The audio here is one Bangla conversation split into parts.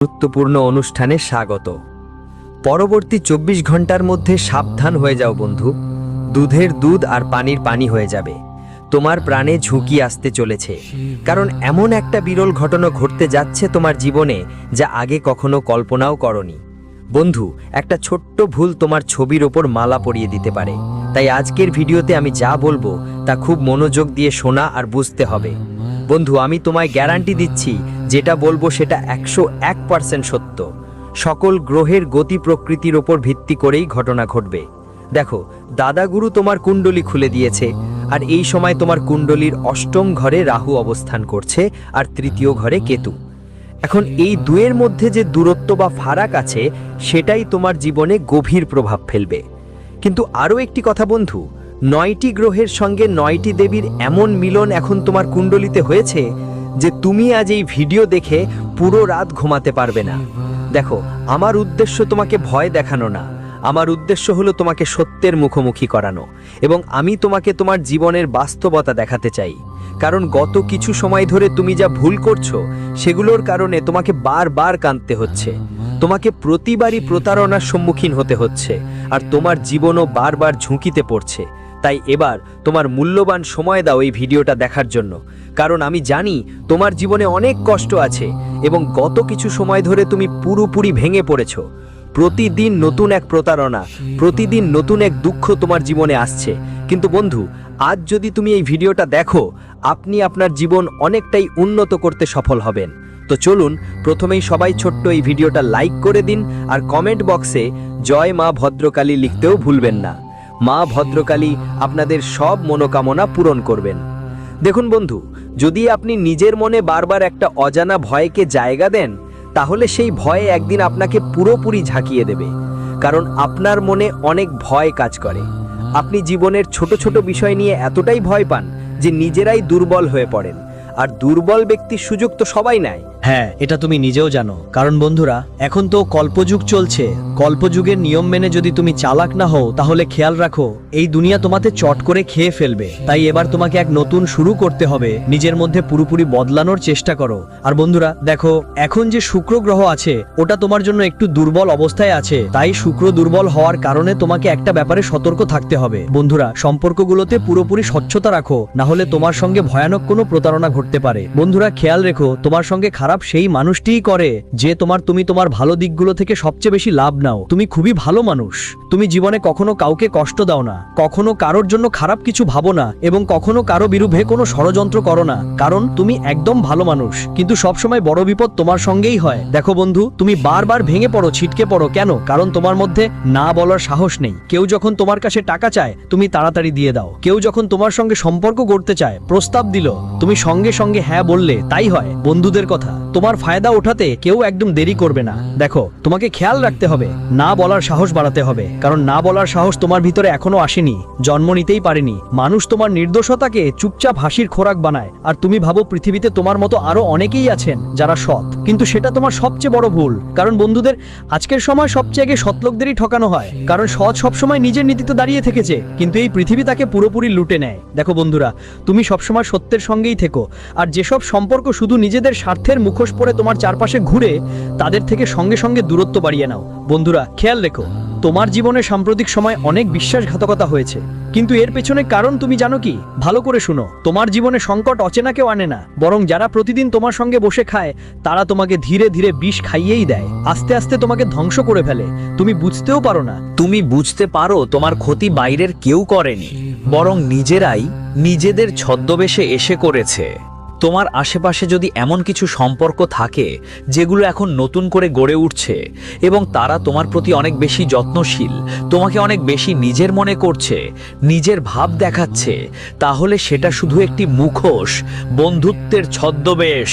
গুরুত্বপূর্ণ অনুষ্ঠানে স্বাগত। পরবর্তী ২৪ ঘন্টার মধ্যে সাবধান হয়ে যাও বন্ধু। দুধের দুধ আর পানির পানি হয়ে যাবে। তোমার প্রাণে ঝুঁকি আসতে চলেছে, কারণ এমন একটা বিরল ঘটনা ঘটতে যাচ্ছে তোমার জীবনে যা আগে কখনো কল্পনাও করনি। বন্ধু, একটা ছোট্ট ভুল তোমার ছবির ওপর মালা পরিয়ে দিতে পারে। তাই আজকের ভিডিওতে আমি যা বলবো তা খুব মনোযোগ দিয়ে শোনা আর বুঝতে হবে। বন্ধু, আমি তোমায় গ্যারান্টি দিচ্ছি, যেটা বলবো সেটা 101% সত্য। সকল গ্রহের গতি প্রকৃতির ওপর ভিত্তি করেই ঘটনা ঘটবে। দেখো, দাদাগুরু তোমার কুণ্ডলী খুলে দিয়েছে, আর এই সময় তোমার কুণ্ডলীর অষ্টম ঘরে রাহু অবস্থান করছে আর তৃতীয় ঘরে কেতু। এখন এই দুয়ের মধ্যে যে দূরত্ব বা ফারাক আছে, সেটাই তোমার জীবনে গভীর প্রভাব ফেলবে। কিন্তু আরও একটি কথা বন্ধু, 9টি গ্রহের সঙ্গে 9টি দেবীর এমন মিলন এখন তোমার কুণ্ডলিতে হয়েছে যে তুমি আজ এই ভিডিও দেখে পুরো রাত ঘুমাতে পারবে না। দেখো, আমার উদ্দেশ্য তোমাকে ভয় দেখানো না, আমার উদ্দেশ্য হলো তোমাকে সত্যের মুখোমুখি করানো, এবং আমি তোমাকে তোমার জীবনের বাস্তবতা দেখাতে চাই। কারণ গত কিছু সময় ধরে তুমি যা ভুল করছো, সেগুলোর কারণে তোমাকে বারবার কাঁদতে হচ্ছে, তোমাকে প্রতিবারই প্রতারণার সম্মুখীন হতে হচ্ছে, আর তোমার জীবনও বারবার ঝুঁকিতে পড়ছে। তাই এবার তোমার মূল্যবান সময় দাও এই ভিডিওটা দেখার জন্য, কারণ আমি জানি তোমার জীবনে অনেক কষ্ট আছে এবং গত কিছু সময় ধরে তুমি পুরোপুরি ভেঙে পড়েছো। প্রতিদিন নতুন এক প্রতারণা, প্রতিদিন নতুন এক দুঃখ তোমার জীবনে আসছে। কিন্তু বন্ধু, আজ যদি তুমি এই ভিডিওটা দেখো, আপনি আপনার জীবন অনেকটাই উন্নত করতে সফল হবেন। তো চলুন, প্রথমেই সবাই ছোট্ট এই ভিডিওটা লাইক করে দিন, আর কমেন্ট বক্সে জয় মা ভদ্রকালী লিখতেও ভুলবেন না। মা ভদ্রকালী আপনাদের সব মনোকামনা পূরণ করবেন। দেখুন বন্ধু, যদি আপনি নিজের মনে বারবার একটা অজানা ভয়কে জায়গা দেন, তাহলে সেই ভয়ে একদিন আপনাকে পুরোপুরি ঝাঁকিয়ে দেবে। কারণ আপনার মনে অনেক ভয় কাজ করে। আপনি জীবনের ছোট ছোট বিষয় নিয়ে এতটাই ভয় পান যে নিজেরাই দুর্বল হয়ে পড়েন, আর দুর্বল ব্যক্তির সুযোগ তো সবাই নেয়। হ্যাঁ, এটা তুমি নিজেও জানো। কারণ বন্ধুরা, এখন তো কল্পযুগ চলছে। কল্পযুগের নিয়ম মেনে যদি তুমি চালাক না হও, তাহলে খেয়াল রাখো, এই দুনিয়া তোমাকে চট করে খেয়ে ফেলবে। তাই এবার তোমাকে এক নতুন শুরু করতে হবে, নিজের মধ্যে পুরোপুরি বদলানোর চেষ্টা করো। আর বন্ধুরা দেখো, এখন যে শুক্র গ্রহ আছে, ওটা তোমার জন্য একটু দুর্বল অবস্থায় আছে। তাই শুক্র দুর্বল হওয়ার কারণে তোমাকে একটা ব্যাপারে সতর্ক থাকতে হবে। বন্ধুরা, সম্পর্কগুলোতে পুরোপুরি স্বচ্ছতা রাখো, না হলে তোমার সঙ্গে ভয়ানক কোনো প্রতারণা ঘটতে পারে। বন্ধুরা, খেয়াল রেখো, তোমার সঙ্গে খারাপ সেই মানুষটিই করে যে তুমি তোমার ভালো দিকগুলো থেকে সবচেয়ে বেশি লাভ নাও। তুমি খুবই ভালো মানুষ। তুমি জীবনে কখনো কাউকে কষ্ট দাও না, কখনো কারোর জন্য খারাপ কিছু ভাবো না, এবং কখনো কারো বিরুদ্ধে কোনো ষড়যন্ত্র করো না। কারণ তুমি একদম ভালো মানুষ। কিন্তু সবসময় বড় বিপদ তোমার সঙ্গেই হয়। দেখো বন্ধু, তুমি বারবার ভেঙে পড়ো, ছিটকে পড়ো। কেন? কারণ তোমার মধ্যে না বলার সাহস নেই। কেউ যখন তোমার কাছে টাকা চায়, তুমি তাড়াতাড়ি দিয়ে দাও। কেউ যখন তোমার সঙ্গে সম্পর্ক গড়তে চায়, প্রস্তাব দিল, তুমি সঙ্গে সঙ্গে হ্যাঁ বললে। তাই হয় বন্ধুদের কথা। তোমার ফায়দা ওঠাতে কেউ একদম দেরি করবে না। দেখো, তোমাকে খেয়াল রাখতে হবে, না বলার সাহস বাড়াতে হবে। কারণ না বলার সাহস তোমার ভিতরে এখনো আসেনি, জন্ম নিতেই পারেনি। মানুষ তোমার নির্দোষতাকে চুপচাপ হাসির খোরাক বানায়, আর তুমি ভাবো পৃথিবীতে তোমার মতো আরো অনেকেই আছেন যারা সৎ। কিন্তু সেটা তোমার সবচেয়ে বড় ভুল। কারণ বন্ধুদের, আজকের সময় সবচেয়ে আগে সৎ লোকদেরই ঠকানো হয়। কারণ সৎ সবসময় নিজের নীতিতে দাঁড়িয়ে থেকেছে, কিন্তু এই পৃথিবী তাকে পুরোপুরি লুটে নেয়। দেখো বন্ধুরা, তুমি সবসময় সত্যের সঙ্গেই থেকো, আর যেসব সম্পর্ক শুধু নিজেদের স্বার্থের মুখোশ পরে তোমার চারপাশে ঘুরে, তাদের থেকে সঙ্গে সঙ্গে দূরত্ব বাড়িয়ে নাও। বন্ধুরা, খেয়াল রেখো, তোমার জীবনে সাম্প্রতিক সময় অনেক বিশ্বাসঘাতকতা হয়েছে, কিন্তু এর পেছনে কারণ তুমি জানো কি? ভালো করে শুনো, তোমার জীবনে সংকট অচেনা কেউ আনে না, বরং যারা প্রতিদিন তোমার সঙ্গে বসে খায়, তারা তোমাকে ধীরে ধীরে বিষ খাইয়েই দেয়। আস্তে আস্তে তোমাকে ধ্বংস করে ফেলে, তুমি বুঝতেও পারো না। তুমি বুঝতে পারো তোমার ক্ষতি বাইরের কেউ করেনি, বরং নিজেরাই নিজেদের ছদ্মবেশে এসে করেছে। তোমার আশেপাশে যদি এমন কিছু সম্পর্ক থাকে যেগুলো এখন নতুন করে গড়ে উঠছে, এবং তারা তোমার প্রতি অনেক বেশি যত্নশীল, তোমাকে অনেক বেশি নিজের মনে করছে, নিজের ভাব দেখাচ্ছে, তাহলে সেটা শুধু একটি মুখোশ, বন্ধুত্বের ছদ্মবেশ।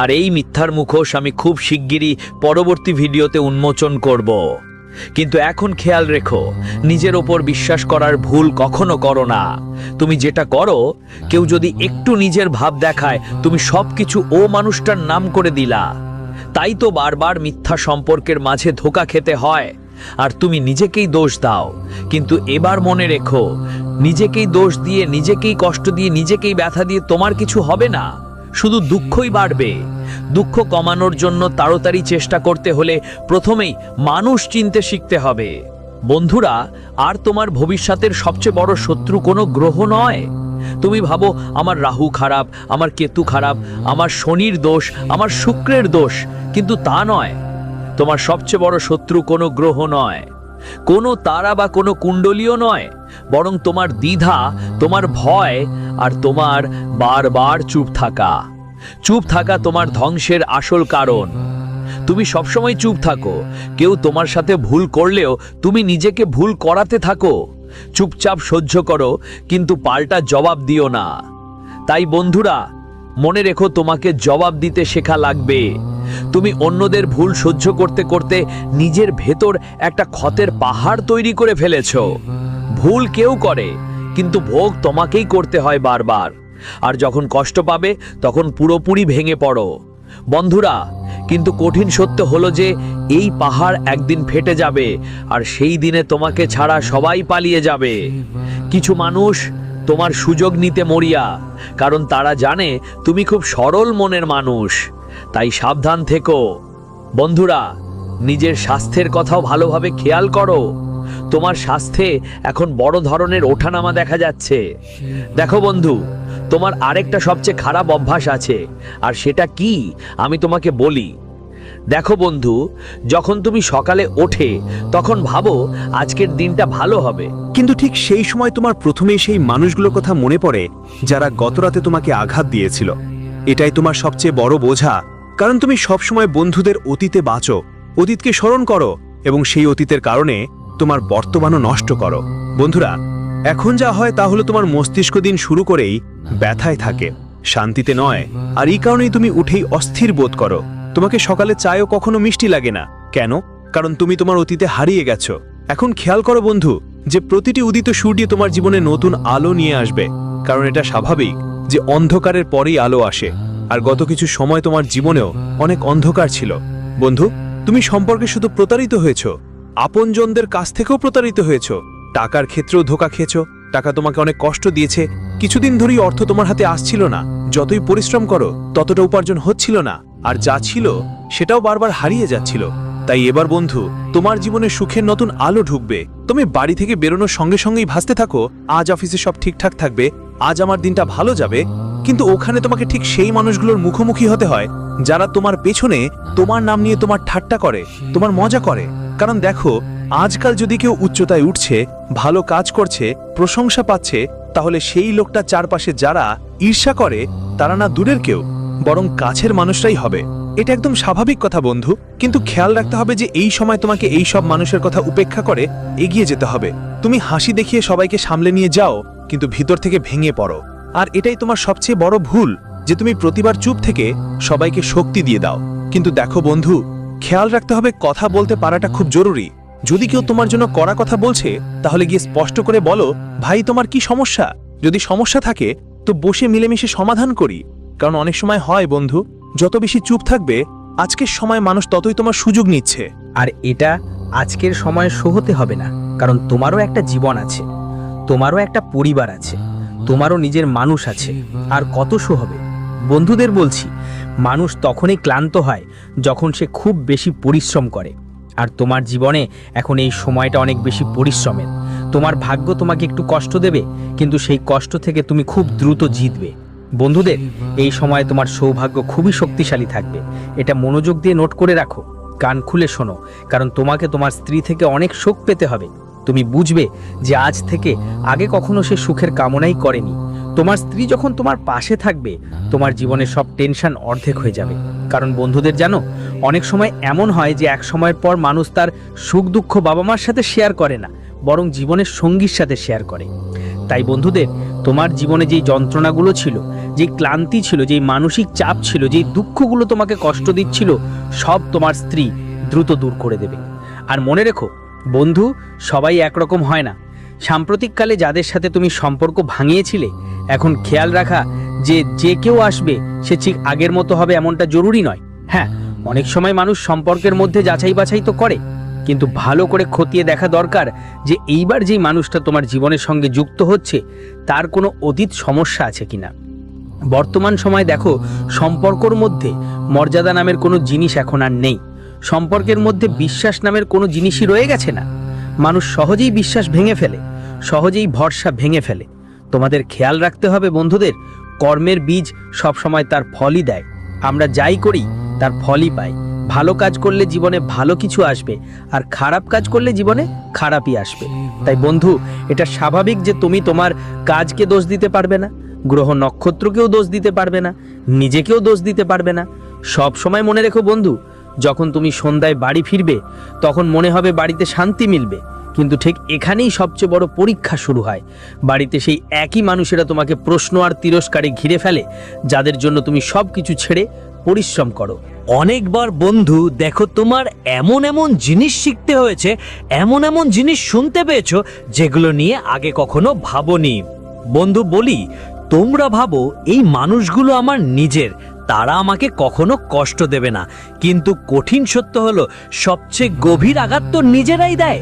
আর এই মিথ্যার মুখোশ আমি খুব শিগগিরই পরবর্তী ভিডিওতে উন্মোচন করব। কিন্তু এখন খেয়াল রেখো, নিজের ওপর বিশ্বাস করার ভুল কখনো করো না। তুমি যেটা করো, কেউ যদি একটু নিজের ভাব দেখায়, তুমি সবকিছু ও মানুষটার নাম করে দিলা। তাই তো বারবার মিথ্যা সম্পর্কের মাঝে ধোঁকা খেতে হয়, আর তুমি নিজেকেই দোষ দাও। কিন্তু এবার মনে রেখো, নিজেকেই দোষ দিয়ে, নিজেকেই কষ্ট দিয়ে, নিজেকেই ব্যথা দিয়ে তোমার কিছু হবে না, শুধু দুঃখই বাড়বে। দুঃখ কমানোর জন্য তাড়াতাড়ি চেষ্টা করতে হলে প্রথমেই মানুষ চিনতে শিখতে হবে। বন্ধুরা, আর তোমার ভবিষ্যতের সবচেয়ে বড় শত্রু কোনো গ্রহ নয়। তুমি ভাবো আমার রাহু খারাপ, আমার কেতু খারাপ, আমার শনির দোষ, আমার শুক্রের দোষ, কিন্তু তা নয়। তোমার সবচেয়ে বড় শত্রু কোনো গ্রহ নয়, কোনো তারা বা কোনো কুণ্ডলীও নয়, বরং তোমার দ্বিধা, তোমার ভয় আর তোমার বারবার চুপ থাকা। চুপ থাকা তোমার ধ্বংসের আসল কারণ। তুমি সবসময় চুপ থাকো, কেউ তোমার সাথে ভুল করলেও তুমি নিজেকে ভুল করাতে থাকো। চুপচাপ সহ্য করো, কিন্তু পাল্টা জবাব দিও না। তাই বন্ধুরা, মনে রেখো, তোমাকে জবাব দিতে শেখা লাগবে। তুমি অন্যদের ভুল সহ্য করতে করতে নিজের ভেতর একটা ক্ষতের পাহাড় তৈরি করে ফেলেছো। ভুল কেউ করে, কিন্তু ভোগ তোমাকেই করতে হয় বারবার। আর যখন কষ্ট পাবে তখন পুরোপুরি ভেঙে পড়ো। বন্ধুরা, কিন্তু কঠিন সত্য হলো যে এই পাহাড় একদিন ফেটে যাবে, আর সেই দিনে তোমাকে ছাড়া সবাই পালিয়ে যাবে। কিছু মানুষ তোমার সুযোগ নিতে মরিয়া, কারণ তারা জানে তুমি খুব সরল মনের মানুষ। তাই সাবধান থেকো। বন্ধুরা, নিজের স্বাস্থ্যের কথাও ভালোভাবে খেয়াল করো। তোমার স্বাস্থ্যে এখন বড় ধরনের ওঠানামা দেখা যাচ্ছে। দেখো বন্ধু, তোমার আরেকটা সবচেয়ে খারাপ অভ্যাস আছে, আর সেটা কি আমি তোমাকে বলি। দেখো বন্ধু, যখন তুমি সকালে ওঠে তখন ভাবো আজকের দিনটা ভালো হবে, কিন্তু ঠিক সেই সময় তোমার প্রথমেই সেই মানুষগুলোর কথা মনে পড়ে যারা গতরাতে তোমাকে আঘাত দিয়েছিল। এটাই তোমার সবচেয়ে বড় বোঝা, কারণ তুমি সবসময় বন্ধুদের অতীতে বাঁচো, অতীতকে স্মরণ করো, এবং সেই অতীতের কারণে তোমার বর্তমানও নষ্ট করো। বন্ধুরা, এখন যা হয় তা হলো তোমার মস্তিষ্ক দিন শুরু করেই ব্যথায় থাকে, শান্তিতে নয়। আর এই কারণেই তুমি উঠেই অস্থির বোধ করো। তোমাকে সকালে চায়ও কখনো মিষ্টি লাগে না। কেন? কারণ তুমি তোমার অতীতে হারিয়ে গেছো। এখন খেয়াল করো বন্ধু, যে প্রতিটি উদিত সূর্য তোমার জীবনে নতুন আলো নিয়ে আসবে, কারণ এটা স্বাভাবিক যে অন্ধকারের পরেই আলো আসে। আর গত কিছু সময় তোমার জীবনেও অনেক অন্ধকার ছিল। বন্ধু, তুমি সম্পর্কে শুধু প্রতারিত হয়েছো, আপনজনদের কাছ থেকেও প্রতারিত হয়েছো, টাকার ক্ষেত্রেও ধোঁকা খেয়েছো। টাকা তোমাকে অনেক কষ্ট দিয়েছে। কিছুদিন ধরেই অর্থ তোমার হাতে আসছিল না। যতই পরিশ্রম করো ততটা উপার্জন হচ্ছিল না, আর যা ছিল সেটাও বারবার হারিয়ে যাচ্ছিল। তাই এবার বন্ধু, তোমার জীবনে সুখের নতুন আলো ঢুকবে। তুমি বাড়ি থেকে বেরোনোর সঙ্গে সঙ্গেই ভাসতে থাকো, আজ অফিসে সব ঠিকঠাক থাকবে, আজ আমার দিনটা ভালো যাবে। কিন্তু ওখানে তোমাকে ঠিক সেই মানুষগুলোর মুখোমুখি হতে হয় যারা তোমার পেছনে তোমার নাম নিয়ে তোমার ঠাট্টা করে, তোমার মজা করে। কারণ দেখো, আজকাল যদি কেউ উচ্চতায় উঠছে, ভালো কাজ করছে, প্রশংসা পাচ্ছে, তাহলে সেই লোকটা চারপাশে যারা ঈর্ষা করে তারা না দূরের কেউ, বরং কাছের মানুষরাই হবে। এটা একদম স্বাভাবিক কথা বন্ধু, কিন্তু খেয়াল রাখতে হবে যে এই সময় তোমাকে এই সব মানুষের কথা উপেক্ষা করে এগিয়ে যেতে হবে। তুমি হাসি দেখিয়ে সবাইকে সামলে নিয়ে যাও, কিন্তু ভিতর থেকে ভেঙে পড়ো। আর এটাই তোমার সবচেয়ে বড় ভুল, যে তুমি প্রতিবার চুপ থেকে সবাইকে শক্তি দিয়ে দাও। কিন্তু দেখো বন্ধু, খেয়াল রাখতে হবে কথা বলতে পারাটা খুব জরুরি। যদি কেউ তোমার জন্য কড়া কথা বলছে, তাহলে গিয়ে স্পষ্ট করে বলো, ভাই তোমার কি সমস্যা? যদি সমস্যা থাকে তো বসে মিলেমিশে সমাধান করি। কারণ অনেক সময় হয় বন্ধু, যত বেশি চুপ থাকবে আজকের সময় মানুষ ততই তোমার সুযোগ নিচ্ছে। আর এটা আজকের সময়ে শো হতে হবে না, কারণ তোমারও একটা জীবন আছে, তোমারও একটা পরিবার আছে, তোমারও নিজের মানুষ আছে। আর কত শো হবে? বন্ধুদের বলছি, মানুষ তখনই ক্লান্ত হয় যখন সে খুব বেশি পরিশ্রম করে। আর তোমার জীবনে এখন এই সময়টা অনেক বেশি পরিশ্রমের। তোমার ভাগ্য তোমাকে একটু কষ্ট দেবে, কিন্তু সেই কষ্ট থেকে তুমি খুব দ্রুত জিতবে। বন্ধুদের, এই সময়ে তোমার সৌভাগ্য খুবই শক্তিশালী থাকবে। এটা মনোযোগ দিয়ে নোট করে রাখো, কান খুলে শোনো, কারণ তোমাকে তোমার স্ত্রী থেকে অনেক সুখ পেতে হবে। তুমি বুঝবে যে আজ থেকে আগে কখনো সে সুখের কামনাই করেনি। তোমার স্ত্রী যখন তোমার পাশে থাকবে, তোমার জীবনের সব টেনশন অর্ধেক হয়ে যাবে। কারণ বন্ধুদের জানো, অনেক সময় এমন হয় যে এক সময়ের পর মানুষ তার সুখ দুঃখ বাবা মার সাথে শেয়ার করে না, বরং জীবনের সঙ্গীর সাথে শেয়ার করে। তাই বন্ধুদের, তোমার জীবনে যেই যন্ত্রণাগুলো ছিল, যেই ক্লান্তি ছিল, যেই মানসিক চাপ ছিল, যেই দুঃখগুলো তোমাকে কষ্ট দিচ্ছিল, সব তোমার স্ত্রী দ্রুত দূর করে দেবে। আর মনে রেখো বন্ধু, সবাই একরকম হয় না। সাম্প্রতিককালে যাদের সাথে তুমি সম্পর্ক ভাঙিয়েছিলে, এখন খেয়াল রাখা যে যে কেউ আসবে সে ঠিক আগের মতো হবে এমনটা জরুরি নয়। হ্যাঁ, অনেক সময় মানুষ সম্পর্কের মধ্যে যাচাই বাছাই তো করে, কিন্তু ভালো করে খতিয়ে দেখা দরকার যে এইবার যেই মানুষটা তোমার জীবনের সঙ্গে যুক্ত হচ্ছে তার কোনো অতীত সমস্যা আছে কিনা। বর্তমান সময় দেখো, সম্পর্কর মধ্যে মর্যাদা নামের কোনো জিনিস এখন আর নেই। সম্পর্কের মধ্যে বিশ্বাস নামের কোনো জিনিসই রয়ে গেছে না। মানুষ সহজেই বিশ্বাস ভেঙে ফেলে, সহজেই ভরসা ভেঙে ফেলে। তোমাদের খেয়াল রাখতে হবে বন্ধুদের, কর্মের বীজ সবসময় তার ফলই দেয়। আমরা যাই করি তার ফলই পাই। ভালো কাজ করলে জীবনে ভালো কিছু আসবে, আর খারাপ কাজ করলে জীবনে খারাপই আসবে। তাই বন্ধু, এটা স্বাভাবিক যে তুমি তোমার কাজকে দোষ দিতে পারবে না, গ্রহ নক্ষত্রকেও দোষ দিতে পারবে না, নিজেকেও দোষ দিতে পারবে না। সব সময় মনে রেখো বন্ধু, যখন তুমি সন্ধ্যায় বাড়ি ফিরবে তখন মনে হবে বাড়িতে শান্তি মিলবে, কিন্তু ঠিক এখানেই সবচেয়ে বড় পরীক্ষা শুরু হয়। বাড়িতে সেই একই মানুষেরা তোমাকে প্রশ্ন আর তিরস্কারে ঘিরে ফেলে, যাদের জন্য তুমি সব কিছু ছেড়ে পরিশ্রম করো। অনেকবার বন্ধু দেখো, তোমার এমন এমন জিনিস শিখতে হয়েছে, এমন এমন জিনিস শুনতে পেয়েছো যেগুলো নিয়ে আগে কখনো ভাবোনি। বন্ধু বলি, তোমরা ভাবো এই মানুষগুলো আমার নিজের, তারা আমাকে কখনো কষ্ট দেবে না, কিন্তু কঠিন সত্য হলো সবচেয়ে গভীর আঘাত তো নিজেরাই দেয়।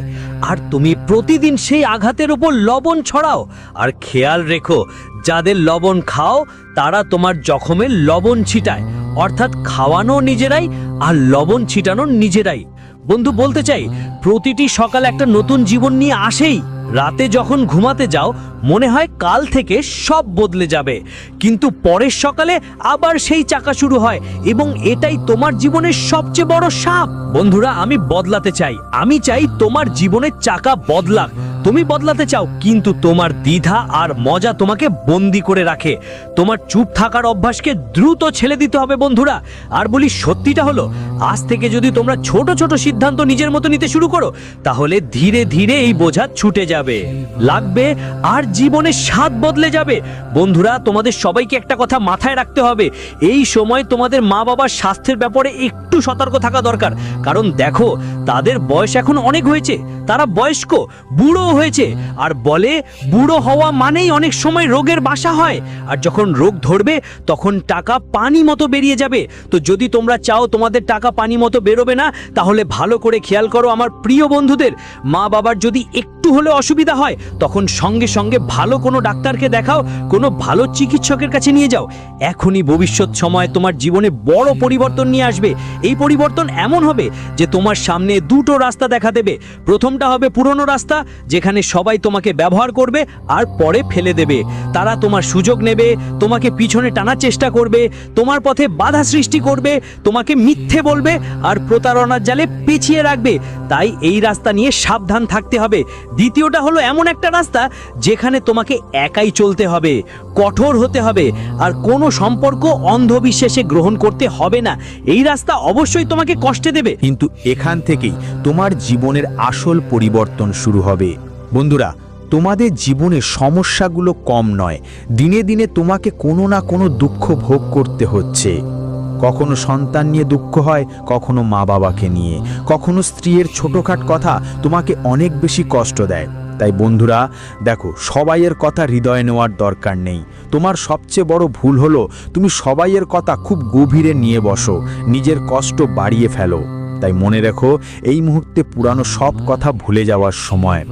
আর তুমি প্রতিদিন সেই আঘাতের উপর লবণ ছড়াও। আর খেয়াল রেখো, যাদের লবণ খাও তারা তোমার জখমে লবণ ছিটায়, অর্থাৎ খাওয়ানো নিজেরাই আর লবণ ছিটানো নিজেরাই। বন্ধু বলতে চাই, প্রতিটি সকাল একটা নতুন জীবন নিয়ে আসেই। রাতে যখন ঘুমাতে যাও মনে হয় কাল থেকে সব বদলে যাবে, কিন্তু পরের সকালে আবার সেই চাকা শুরু হয়, এবং এটাই তোমার জীবনের সবচেয়ে বড় সাপ। বন্ধুরা, আমি বদলাতে চাই, আমি চাই তোমার জীবনের চাকা বদলাক। তুমি বদলাতে চাও, কিন্তু তোমার দ্বিধা আর মজা তোমাকে বন্দি করে রাখে। তোমার চুপ থাকার অভ্যাসকে দ্রুত ছেড়ে দিতে হবে বন্ধুরা। আর বলি, সত্যিটা হলো, আজ থেকে যদি তোমরা ছোট ছোট সিদ্ধান্ত নিজের মতো নিতে শুরু করো, তাহলে ধীরে ধীরে এই বোঝা ছুটে যাবে, লাগবে, আর জীবনের স্বাদ বদলে যাবে। বন্ধুরা, তোমাদের সবাইকে একটা কথা মাথায় রাখতে হবে, এই সময় তোমাদের মা বাবার স্বাস্থ্যের ব্যাপারে একটু সতর্ক থাকা দরকার। কারণ দেখো, তাদের বয়স এখন অনেক হয়েছে, তারা বয়স্ক, বুড়ো হয়েছে, আর বলে বুড়ো হওয়া মানেই অনেক সময় রোগের বাসা হয়, আর যখন রোগ ধরবে তখন টাকা পানি মতো বেরিয়ে যাবে। তো যদি তোমরা চাও তোমাদের টাকা পানি মতো বেরোবে না, তাহলে ভালো করে খেয়াল করো আমার প্রিয় বন্ধুদের, মা বাবার যদি একটু হলে অসুবিধা হয় তখন সঙ্গে সঙ্গে ভালো কোনো ডাক্তারকে দেখাও, কোনো ভালো চিকিৎসকের কাছে নিয়ে যাও। এখনই ভবিষ্যৎ সময় তোমার জীবনে বড় পরিবর্তন নিয়ে আসবে। এই পরিবর্তন এমন হবে যে তোমার সামনে দুটো রাস্তা দেখা দেবে। প্রথমটা হবে পুরনো রাস্তা, যেখানে সবাই তোমাকে ব্যবহার করবে আর পরে ফেলে দেবে। তারা তোমার সুযোগ নেবে, তোমাকে পিছনে টানার চেষ্টা করবে, তোমার পথে বাধা সৃষ্টি করবে, তোমাকে মিথ্যে বলবে আর প্রতারণার জালে পেঁচিয়ে রাখবে। তাই এই রাস্তা নিয়ে সাবধান থাকতে হবে। দ্বিতীয়টা হলো এমন একটা রাস্তা যেখানে তোমাকে একাই চলতে হবে, কঠোর হতে হবে, আর কোনো সম্পর্ক অন্ধবিশ্বাসে গ্রহণ করতে হবে না। এই রাস্তা অবশ্যই তোমাকে কষ্টে দেবে, কিন্তু এখান থেকেই তোমার জীবনের আসল পরিবর্তন শুরু হবে। বন্ধুরা, তোমাদের জীবনে সমস্যাগুলো কম নয়, দিনে দিনে তোমাকে কোনো না কোনো দুঃখ ভোগ করতে হচ্ছে। কখনো সন্তান নিয়ে দুঃখ হয়, কখনো মা বাবাকে নিয়ে, কখনো স্ত্রীর ছোটখাট কথা তোমাকে অনেক বেশি কষ্ট দেয়। তাই বন্ধুরা দেখো, সবাইয়ের কথা হৃদয়ে নেওয়ার দরকার নেই। তোমার সবচেয়ে বড় ভুল হলো তুমি সবাইয়ের কথা খুব গভীরে নিয়ে বসো, নিজের কষ্ট বাড়িয়ে ফেলো। তাই মনে রেখো, এই মুহূর্তে পুরানো সব কথা ভুলে যাওয়ার সময়।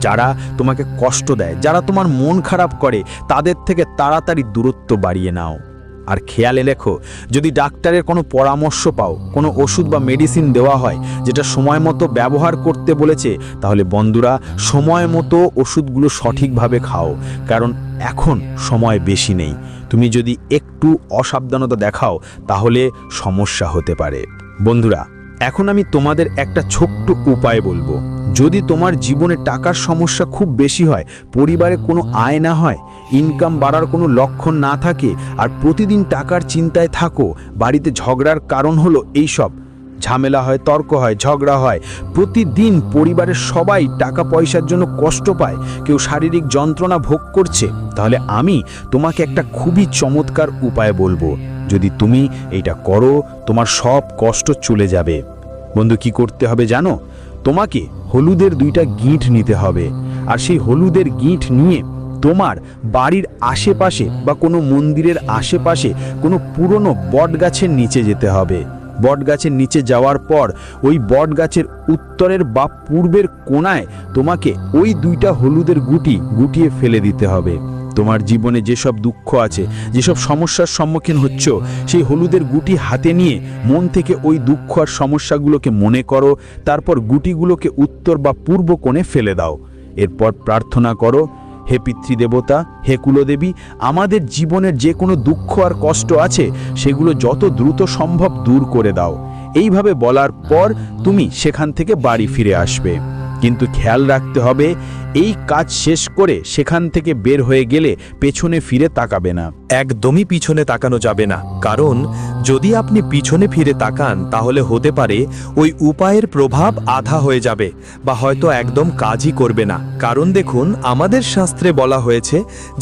যারা তোমাকে কষ্ট দেয়, যারা তোমার মন খারাপ করে, তাদের থেকে তাড়াতাড়ি দূরত্ব বাড়িয়ে নাও। আর খেয়ালে রেখো, যদি ডাক্তারের কোনো পরামর্শ পাও, কোনো ওষুধ বা মেডিসিন দেওয়া হয় যেটা সময় মতো ব্যবহার করতে বলেছে, তাহলে বন্ধুরা সময় মতো ওষুধগুলো সঠিকভাবে খাও, কারণ এখন সময় বেশি নেই। তুমি যদি একটু অসাবধানতা দেখাও তাহলে সমস্যা হতে পারে। বন্ধুরা, এখন আমি তোমাদের একটা ছোট্ট উপায় বলবো। যদি তোমার জীবনে টাকার সমস্যা খুব বেশি হয়, পরিবারে কোনো আয় না হয়, ইনকাম বাড়ার কোনো লক্ষণ না থাকে, আর প্রতিদিন টাকার চিন্তায় থাকো, বাড়িতে ঝগড়ার কারণ হলো এইসব, ঝামেলা হয়, তর্ক হয়, ঝগড়া হয়, প্রতিদিন পরিবারের সবাই টাকা পয়সার জন্য কষ্ট পায়, কেউ শারীরিক যন্ত্রণা ভোগ করছে, তাহলে আমি তোমাকে একটা খুবই চমৎকার উপায় বলবো। যদি তুমি এইটা করো, তোমার সব কষ্ট চলে যাবে। বন্ধু, কি করতে হবে জানো? তোমাকে হলুদের 2টা গিঁট নিতে হবে, আর সেই হলুদের গিঁট নিয়ে তোমার বাড়ির আশেপাশে বা কোনো মন্দিরের আশেপাশে কোনো পুরনো বট গাছের নিচে যেতে হবে। বট গাছের নিচে যাওয়ার পর ওই বট গাছের উত্তরের বা পূর্বের কোণায় তোমাকে ওই 2টা হলুদের গুটি গুটিয়ে ফেলে দিতে হবে। তোমার জীবনে যেসব দুঃখ আছে, যেসব সমস্যার সম্মুখীন হচ্ছ, সেই হলুদের গুটি হাতে নিয়ে মন থেকে ওই দুঃখ আর সমস্যাগুলোকে মনে করো। তারপর গুটিগুলোকে উত্তর বা পূর্ব কোণে ফেলে দাও। এরপর প্রার্থনা করো, হে পিতৃদেবতা, হে কুলদেবী, আমাদের জীবনের যে কোনো দুঃখ আর কষ্ট আছে সেগুলো যত দ্রুত সম্ভব দূর করে দাও। এইভাবে বলার পর তুমি সেখান থেকে বাড়ি ফিরে আসবে। কিন্তু খেয়াল রাখতে হবে, এই কাজ শেষ করে সেখান থেকে বের হয়ে গেলে পেছনে ফিরে তাকাবে না। একদমই পিছনে তাকানো যাবে না, কারণ যদি আপনি পিছনে ফিরে তাকান তাহলে হতে পারে ওই উপায়ের প্রভাব আধা হয়ে যাবে বা হয়তো একদম কাজই করবে না। কারণ দেখুন, আমাদের শাস্ত্রে বলা হয়েছে যে